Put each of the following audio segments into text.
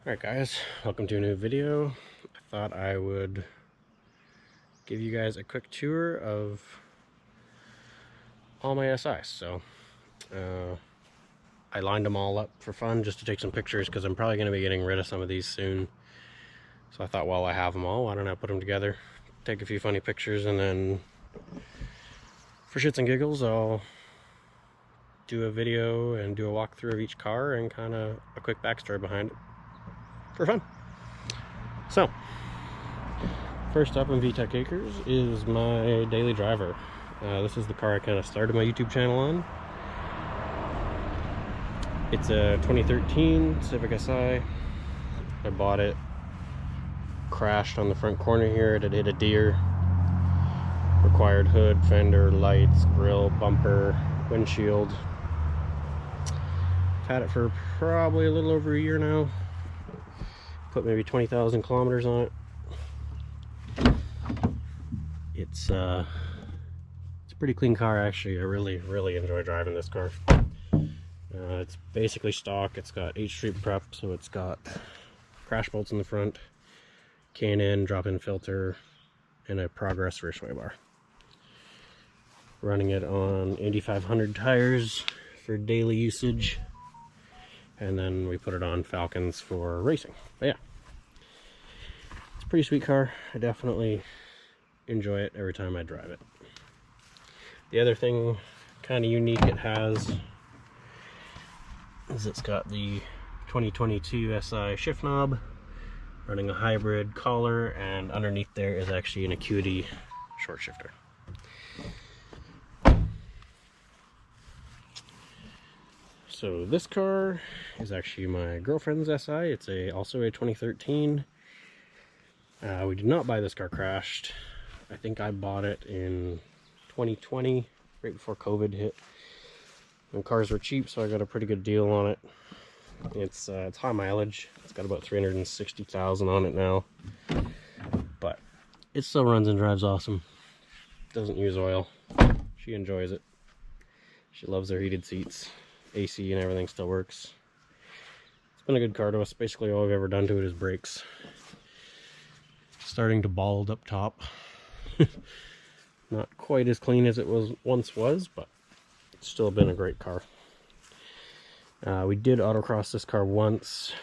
Alright guys, welcome to a new video. I thought I would give you guys a quick tour of all my SIs. So I lined them all up for fun just to take some pictures because I'm probably going to be getting rid of some of these soon. So I thought while I have them all, why don't I put them together, take a few funny pictures, and then for shits and giggles I'll do a video and do a walkthrough of each car and kind of a quick backstory behind it for fun. So, first up in VTEC Acres is my daily driver. This is the car I kind of started my YouTube channel on. It's a 2013 Civic Si. I bought it, crashed on the front corner here. It had hit a deer. Required hood, fender, lights, grille, bumper, windshield. I've had it for probably a little over a year now. Put maybe 20,000 kilometers on it. It's a pretty clean car actually. I really enjoy driving this car. It's basically stock. It's got H-Street prep, so it's got crash bolts in the front, K&N drop-in filter, and a Progress rear sway bar. Running it on 8500 tires for daily usage, and then we put it on Falcons for racing. But yeah, it's a pretty sweet car. I definitely enjoy it every time I drive it. The other thing kind of unique it has is it's got the 2022 SI shift knob, running a hybrid collar, and underneath there is actually an Acuity short shifter. So this car is actually my girlfriend's SI. It's also a 2013. We did not buy this car crashed. I think I bought it in 2020, right before COVID hit. And cars were cheap, so I got a pretty good deal on it. It's high mileage. It's got about 360,000 on it now. But it still runs and drives awesome. Doesn't use oil. She enjoys it. She loves their heated seats. AC and everything still works. It's been a good car to us. Basically all I've ever done to it is brakes. Starting to bald up top. Not quite as clean as it once was, but it's still been a great car. We did autocross this car once.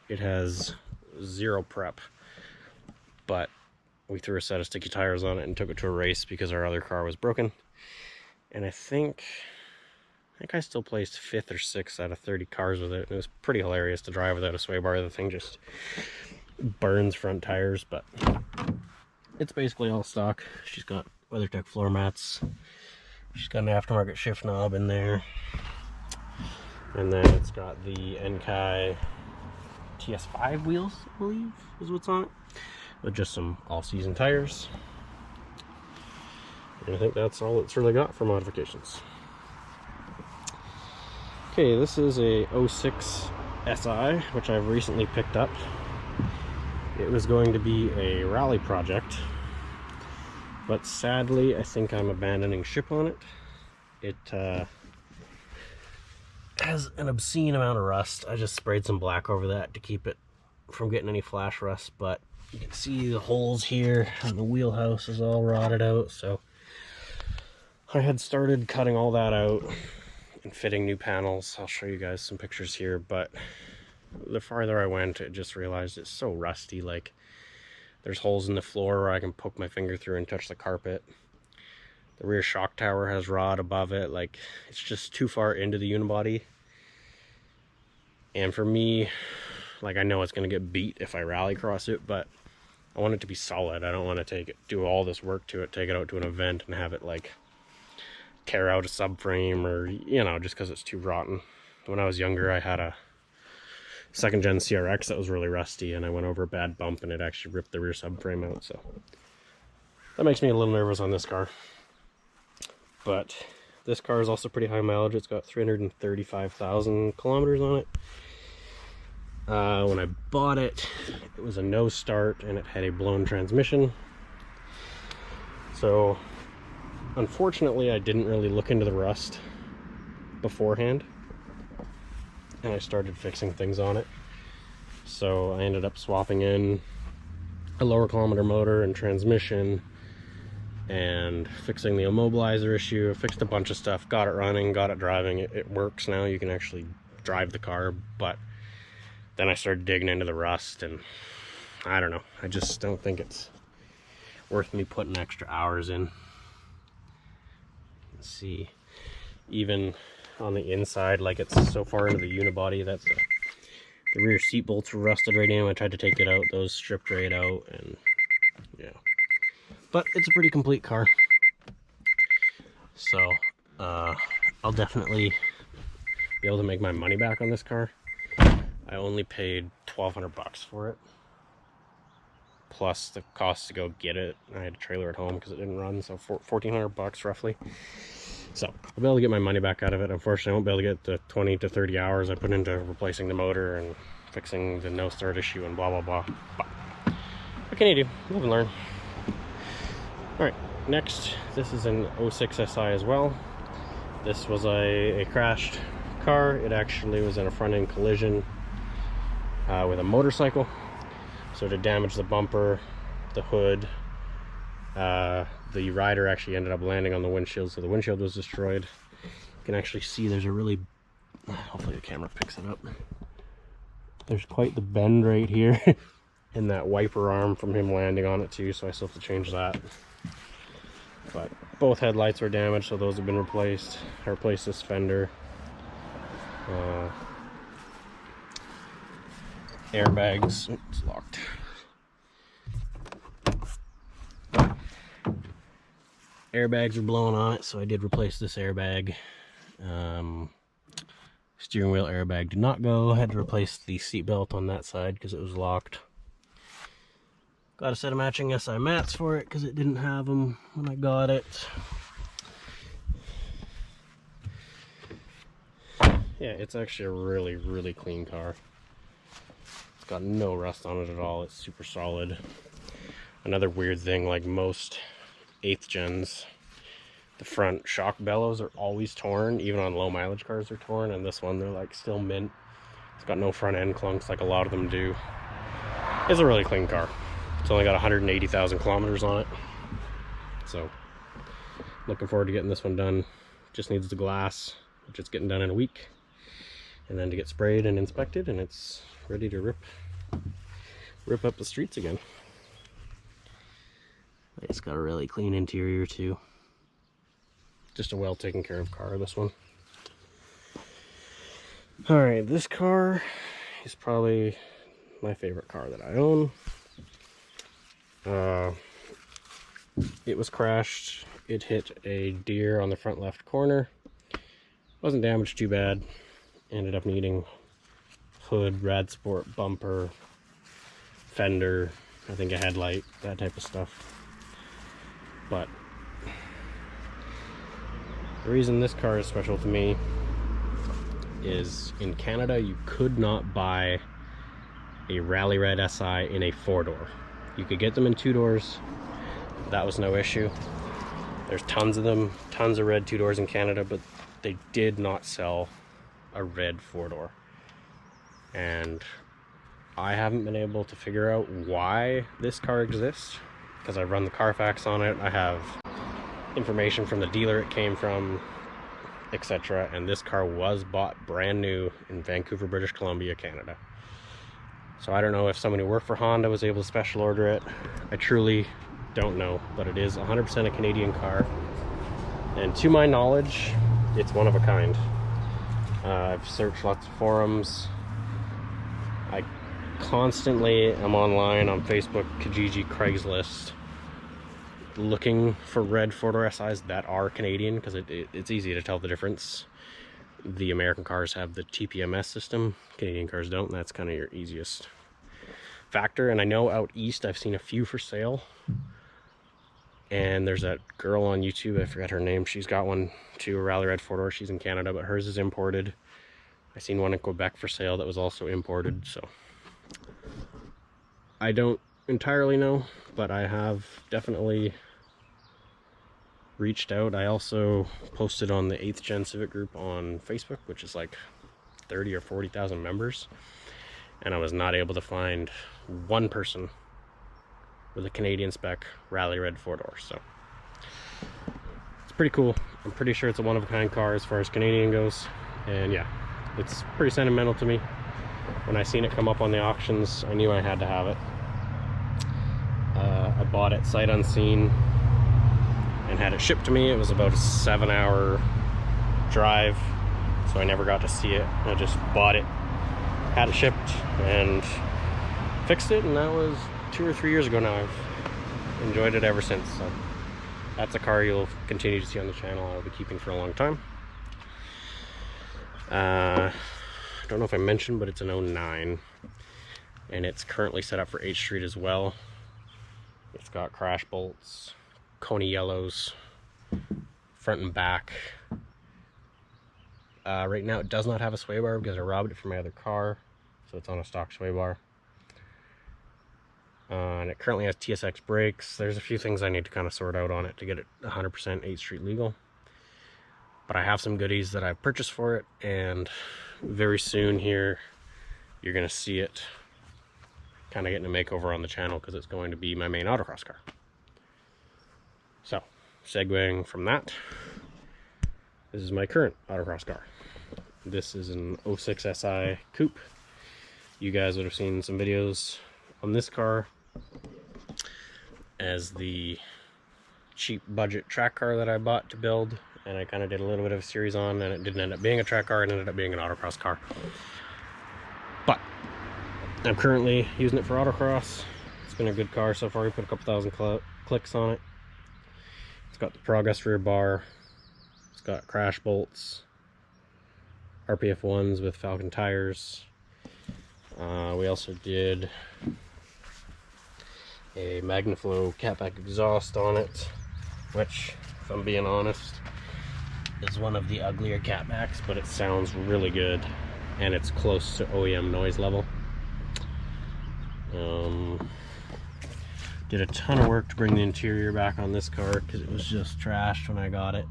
It has zero prep, but we threw a set of sticky tires on it and took it to a race because our other car was broken. And I think I still placed 5th or 6th out of 30 cars with it. It was pretty hilarious to drive without a sway bar. The thing just burns front tires, but it's basically all stock. She's got WeatherTech floor mats. She's got an aftermarket shift knob in there. And then it's got the Enkai TS5 wheels, I believe is what's on it. With just some all-season tires. And I think that's all it's really got for modifications. Okay, this is a 06 SI, which I've recently picked up. It was going to be a rally project, but sadly I think I'm abandoning ship on it. It has an obscene amount of rust. I just sprayed some black over that to keep it from getting any flash rust, but you can see the holes here and the wheelhouse is all rotted out, so I had started cutting all that out and fitting new panels. I'll show you guys some pictures here, but the farther I went, I just realized it's so rusty. Like, there's holes in the floor where I can poke my finger through and touch the carpet. The rear shock tower has rod above it. Like, it's just too far into the unibody. And for me, like, I know it's going to get beat if I rally cross it, but I want it to be solid. I don't want to do all this work to it, take it out to an event and have it, like, tear out a subframe or, you know, just because it's too rotten. When I was younger, I had a 2nd gen CRX that was really rusty, and I went over a bad bump and it actually ripped the rear subframe out, so that makes me a little nervous on this car. But this car is also pretty high mileage. It's got 335,000 kilometers on it. When I bought it, it was a no start and it had a blown transmission. So unfortunately, I didn't really look into the rust beforehand, and I started fixing things on it. So I ended up swapping in a lower kilometer motor and transmission and fixing the immobilizer issue. I fixed a bunch of stuff, got it running, got it driving. It works now. You can actually drive the car, but then I started digging into the rust, and I don't know. I just don't think it's worth me putting extra hours in. Let's see. Even on the inside, like it's so far into the unibody, that's the rear seat bolts were rusted right in. I tried to take it out, those stripped right out, and yeah. But it's a pretty complete car. So I'll definitely be able to make my money back on this car. I only paid $1,200 for it, plus the cost to go get it. I had a trailer at home because it didn't run, so $1,400 roughly. So I'll be able to get my money back out of it. Unfortunately, I won't be able to get the 20 to 30 hours I put into replacing the motor and fixing the no start issue and blah blah blah. But what can you do? Live and learn. Alright, next, this is an 06 Si as well. This was a crashed car. It actually was in a front-end collision with a motorcycle. So to damage the bumper, the hood, the rider actually ended up landing on the windshield, so the windshield was destroyed. You can actually see there's a really, hopefully the camera picks it up. There's quite the bend right here in that wiper arm from him landing on it too, so I still have to change that. But both headlights were damaged, so those have been replaced. I replaced this fender. Airbags, it's locked. Airbags are blowing on it, so I did replace this airbag. Steering wheel airbag did not go. I had to replace the seat belt on that side because it was locked. Got a set of matching SI mats for it because it didn't have them when I got it. Yeah, it's actually a really, really clean car. It's got no rust on it at all. It's super solid. Another weird thing, like most 8th gens, the front shock bellows are always torn. Even on low mileage cars they're torn, and this one they're like still mint. It's got no front end clunks like a lot of them do. It's a really clean car. It's only got 180,000 kilometers on it. So looking forward to getting this one done. Just needs the glass, which it's getting done in a week, and then to get sprayed and inspected, and it's ready to rip up the streets again. It's got a really clean interior too. Just a well taken care of car, this one. Alright, this car is probably my favorite car that I own. It was crashed. It hit a deer on the front left corner. Wasn't damaged too bad. Ended up needing hood, rad sport, bumper, fender, I think a headlight, that type of stuff. But the reason this car is special to me is in Canada you could not buy a Rally Red SI in a 4-door. You could get them in 2 doors. That was no issue. There's tons of them, tons of red 2 doors in Canada, but they did not sell a red 4-door. And I haven't been able to figure out why this car exists, because I've run the Carfax on it. I have information from the dealer it came from, etc. And this car was bought brand new in Vancouver, British Columbia, Canada. So I don't know if someone who worked for Honda was able to special order it. I truly don't know, but it is 100% a Canadian car. And to my knowledge, it's one of a kind. I've searched lots of forums. I constantly am online on Facebook, Kijiji, Craigslist, looking for red 4-door SIs that are Canadian, because it's easy to tell the difference. The American cars have the TPMS system, Canadian cars don't, and that's kind of your easiest factor. And I know out east I've seen a few for sale, and there's that girl on YouTube, I forgot her name, she's got one too, a Rally Red 4-door. She's in Canada, but hers is imported. I seen one in Quebec for sale that was also imported, so I don't entirely know, but I have definitely reached out. I also posted on the 8th Gen Civic group on Facebook, which is like 30 or 40,000 members, and I was not able to find one person with a Canadian spec rally red 4-door. So it's pretty cool. I'm pretty sure it's a one-of-a-kind car as far as Canadian goes, and yeah, it's pretty sentimental to me. When I seen it come up on the auctions, I knew I had to have it. I bought it sight unseen and had it shipped to me. It was about a 7-hour drive, so I never got to see it. I just bought it, had it shipped, and fixed it, and that was 2 or 3 years ago now. I've enjoyed it ever since. So that's a car you'll continue to see on the channel. I'll be keeping for a long time. I don't know if I mentioned, but it's an 09, and it's currently set up for H Street as well. It's got crash bolts, Coney yellows, front and back. Right now it does not have a sway bar because I robbed it from my other car, so it's on a stock sway bar. And it currently has TSX brakes. There's a few things I need to kind of sort out on it to get it 100% 8th Street legal. But I have some goodies that I've purchased for it, and very soon here you're going to see it kind of getting a makeover on the channel because it's going to be my main autocross car. So, segueing from that, this is my current autocross car. This is an 06 SI coupe. You guys would have seen some videos on this car as the cheap budget track car that I bought to build, and I kind of did a little bit of a series on, and it didn't end up being a track car, it ended up being an autocross car. But I'm currently using it for autocross. It's been a good car so far. We put a couple thousand clicks on it. It's got the Progress rear bar. It's got crash bolts, RPF 1s with Falcon tires. We also did a Magnaflow catback exhaust on it, which, if I'm being honest, is one of the uglier catbacks, but it sounds really good, and it's close to OEM noise level. Did a ton of work to bring the interior back on this car because it was just trashed when I got it.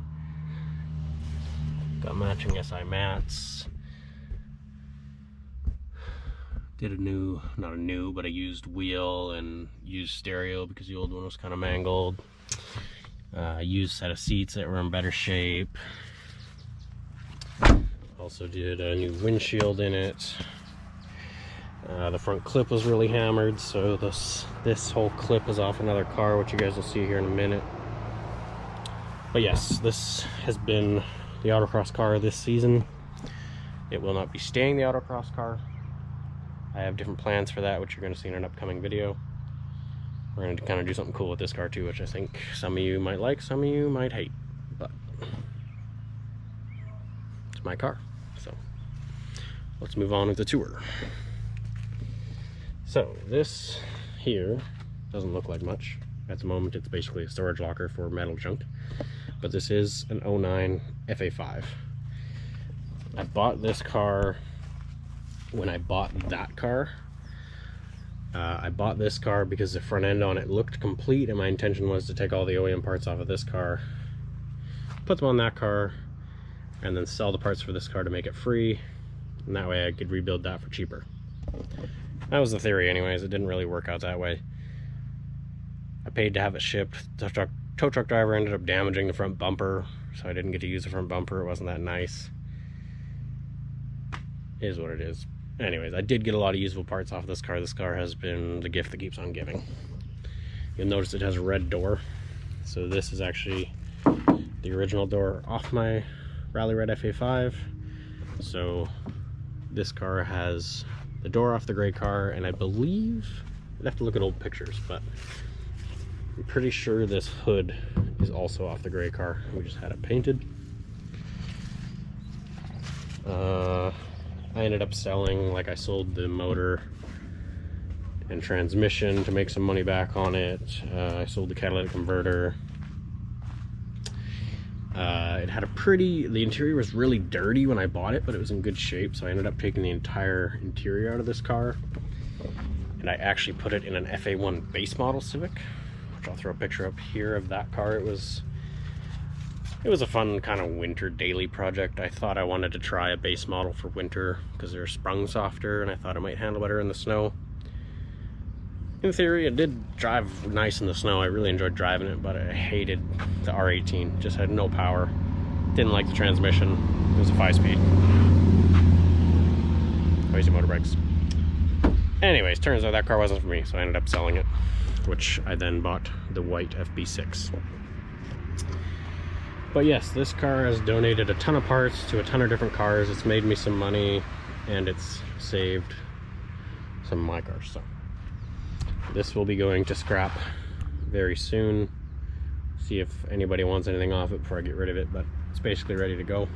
Got matching SI mats. Did a used wheel and used stereo because the old one was kind of mangled. Used set of seats that were in better shape. Also did a new windshield in it. The front clip was really hammered, so this whole clip is off another car, which you guys will see here in a minute. But yes, this has been the autocross car this season. It will not be staying the autocross car. I have different plans for that, which you're going to see in an upcoming video. We're going to kind of do something cool with this car too, which I think some of you might like, some of you might hate, but it's my car. So let's move on with the tour. So this here doesn't look like much. At the moment it's basically a storage locker for metal junk, but this is an 09 FA5. I bought this car when I bought that car. I bought this car because the front end on it looked complete, and my intention was to take all the OEM parts off of this car, put them on that car, and then sell the parts for this car to make it free, and that way I could rebuild that for cheaper. That was the theory anyways. It didn't really work out that way. I paid to have it shipped. The tow truck driver ended up damaging the front bumper, so I didn't get to use the front bumper. It wasn't that nice. It is what it is. Anyways, I did get a lot of usable parts off this car. This car has been the gift that keeps on giving. You'll notice it has a red door. So this is actually the original door off my Rally Red FA5. So this car has the door off the gray car, and I believe, I'd have to look at old pictures, but I'm pretty sure this hood is also off the gray car. We just had it painted. I ended up selling, like I sold the motor and transmission to make some money back on it. I sold the catalytic converter. It had the interior was really dirty when I bought it, but it was in good shape, so I ended up taking the entire interior out of this car, and I actually put it in an FA1 base model Civic, which I'll throw a picture up here of that car. It was It was a fun kind of winter daily project. I thought I wanted to try a base model for winter because they're sprung softer and I thought it might handle better in the snow. In theory, it did drive nice in the snow. I really enjoyed driving it, but I hated the R18. Just had no power. Didn't like the transmission. It was a 5-speed. Crazy motorbikes. Anyways, turns out that car wasn't for me, so I ended up selling it, which I then bought the white FB6. But yes, this car has donated a ton of parts to a ton of different cars. It's made me some money, and it's saved some of my cars. So this will be going to scrap very soon. See if anybody wants anything off it before I get rid of it, but it's basically ready to go.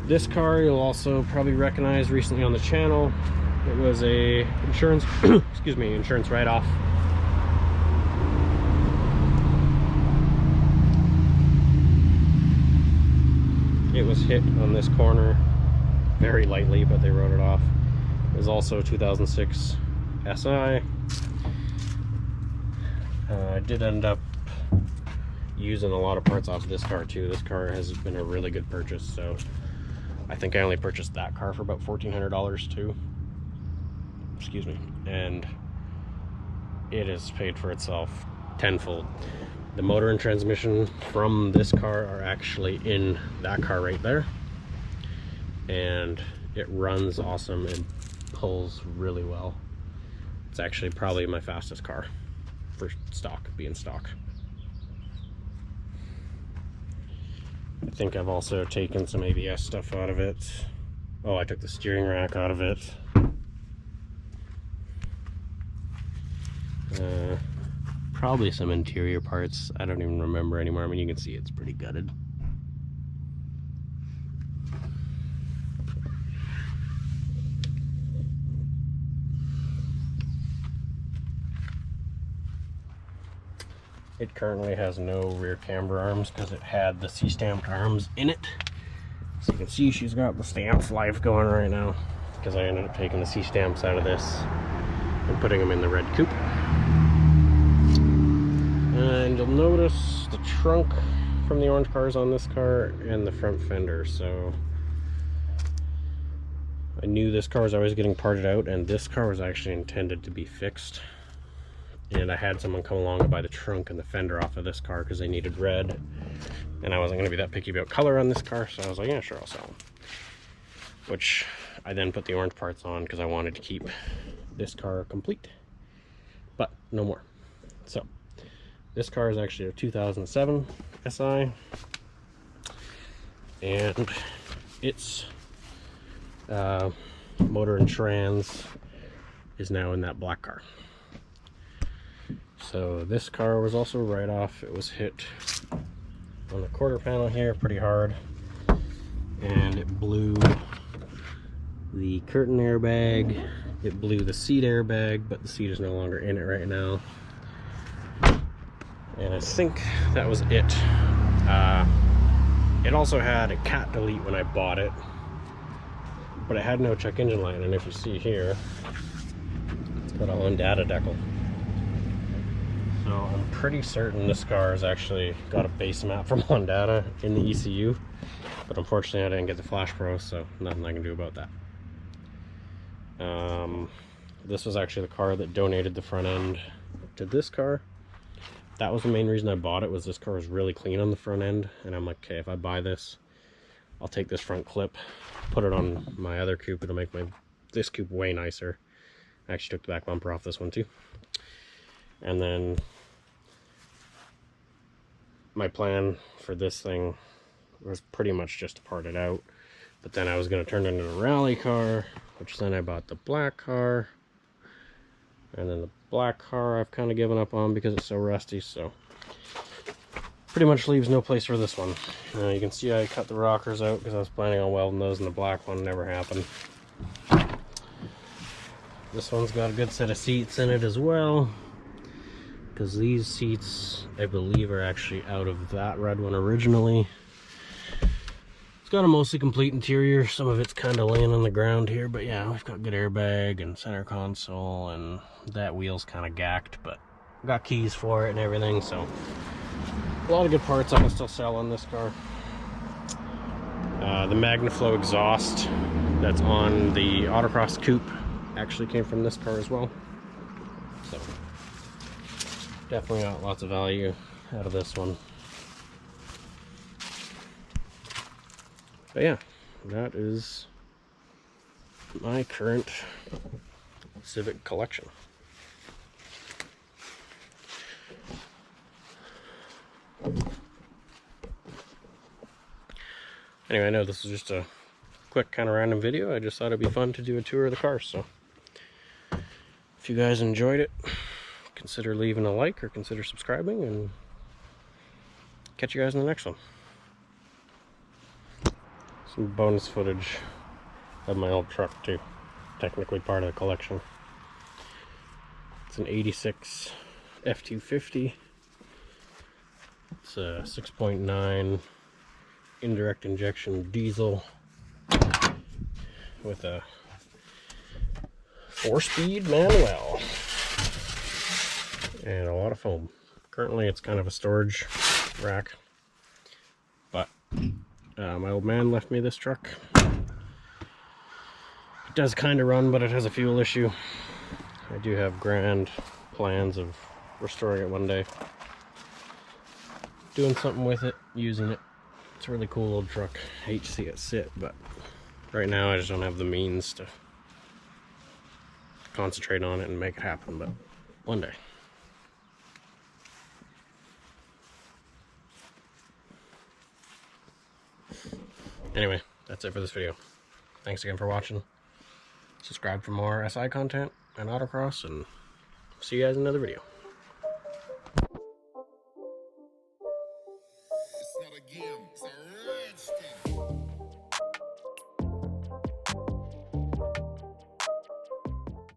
This car you'll also probably recognize recently on the channel. It was a insurance excuse me, insurance write-off. It was hit on this corner very lightly, but they wrote it off. It was also a 2006 Si. I did end up using a lot of parts off of this car too. This car has been a really good purchase, so I think I only purchased that car for about $1,400 too. Excuse me. And it has paid for itself tenfold. The motor and transmission from this car are actually in that car right there, and it runs awesome and pulls really well. It's actually probably my fastest car for stock, being stock. I think I've also taken some ABS stuff out of it. Oh, I took the steering rack out of it. Probably some interior parts. I don't even remember anymore. I mean, you can see it's pretty gutted. It currently has no rear camber arms because it had the C-stamped arms in it. So you can see she's got the stamps life going right now because I ended up taking the C-stamps out of this and putting them in the red coupe. And you'll notice the trunk from the orange cars on this car and the front fender. So I knew this car was always getting parted out, and this car was actually intended to be fixed. And I had someone come along and buy the trunk and the fender off of this car because they needed red. And I wasn't going to be that picky about color on this car, so I was like, yeah, sure, I'll sell them. Which I then put the orange parts on because I wanted to keep this car complete. But no more. So this car is actually a 2007 Si, and its motor and trans is now in that black car. So this car was also right off. It was hit on the quarter panel here pretty hard, and it blew the curtain airbag, it blew the seat airbag, but the seat is no longer in it right now. And I think that was it. It also had a cat delete when I bought it, but it had no check engine light, and if you see here, it's got a Honda decal. So I'm pretty certain this car has actually got a base map from Honda in the ECU, but unfortunately I didn't get the Flash Pro, so nothing I can do about that. This was actually the car that donated the front end to this car. That was the main reason I bought it, was this car was really clean on the front end, and I'm like, okay, if I buy this, I'll take this front clip, put it on my other coupe. It'll make this coupe way nicer. I actually took the back bumper off this one too. And then my plan for this thing was pretty much just to part it out, but then I was going to turn it into a rally car, which then I bought the black car, and then the black car I've kind of given up on because it's so rusty, so pretty much leaves no place for this one. You can see I cut the rockers out because I was planning on welding those, and the black one never happened. This one's got a good set of seats in it as well, because these seats I believe are actually out of that red one originally. It's got a mostly complete interior. Some of it's kind of laying on the ground here, but yeah, we've got good airbag and center console, and that wheel's kind of gacked, but got keys for it and everything, so A lot of good parts I can still sell on this car. The Magnaflow exhaust that's on the Autocross Coupe actually came from this car as well. So definitely got lots of value out of this one. But yeah, that is my current Civic collection. Anyway, I know this is just a quick kind of random video. I just thought it'd be fun to do a tour of the car. So if you guys enjoyed it, consider leaving a like or consider subscribing, and catch you guys in the next one. Some bonus footage of my old truck too, technically part of the collection. It's an 86 F250. It's a 6.9 indirect injection diesel with a 4-speed manual and a lot of foam. Currently it's kind of a storage rack, but my old man left me this truck. It does kind of run, but it has a fuel issue. I do have grand plans of restoring it one day, doing something with it, using it. It's a really cool old truck. I hate to see it sit, but right now I just don't have the means to concentrate on it and make it happen, but one day. Anyway, that's it for this video. Thanks again for watching. Subscribe for more SI content and autocross, and see you guys in another video.